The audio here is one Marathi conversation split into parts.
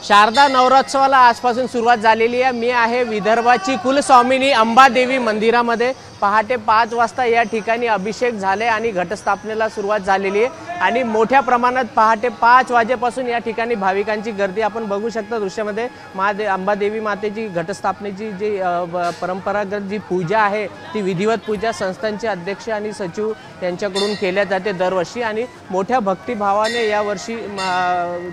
शारदा नवरोत्सवाला आजपासून सुरुवात झालेली आहे। मी आहे विदर्भाची कुलस्वामिनी अंबादेवी मंदिरामध्ये। पहाटे 5 वाजता या ठिकाणी अभिषेक झाले आणि घटस्थापनेला सुरुवात झालेली आहे आणि मोठ्या प्रमाणात पहाटे 5 वाजेपासून या ठिकाणी भाविकांची गर्दी आपण बघू शकता दृश्यामध्ये। अंबादेवी मातेची घटस्थापनेची जी परंपरागत जी पूजा आहे ती विधिवत पूजा संस्थांचे अध्यक्ष आणि सचिव यांच्याकडून केल्या जाते दरवर्षी आणि मोठ्या भक्तिभावाने या वर्षी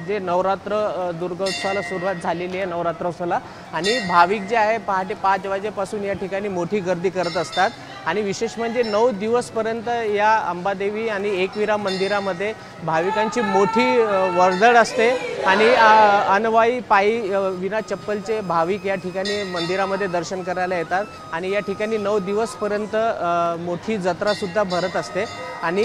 जे नवरात्र दुर्गोत्सवाला सुरुवात झालेली आहे नवरात्रोत्सवाला आणि भाविक जे आहे पहाटे 5 वाजेपासून या ठिकाणी मोठी गर्दी करत असतात आणि विशेष म्हणजे 9 दिवसपर्यंत या अंबादेवी आणि एकविरा मंदिरामध्ये भाविकांची मोठी वर्दळ असते आणि अनवाई पायी विना चप्पलचे भाविक या ठिकाणी मंदिरामध्ये दर्शन करायला येतात आणि या ठिकाणी 9 दिवसपर्यंत मोठी जत्रा सुद्धा भरत असते आणि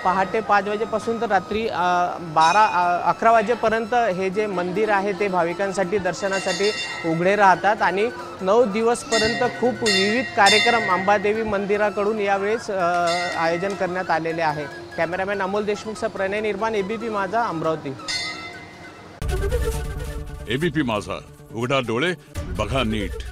पहाटे 5 वाजेपासून तर रात्री 11 वाजेपर्यंत हे जे मंदिर आहे ते भाविकांसाठी दर्शनासाठी उघडे राहतात आणि 9 दिवसपर्यंत खूप विविध कार्यक्रम अंबादेवी मंदिराकडून यावेळेस आयोजन करण्यात आलेले आहे। कॅमेरामॅन अमोल देशमुखचा प्रणय निर्माण एबीपी माझा अमरावती। एबीपी माझा उघडा डोळे बघा नीट।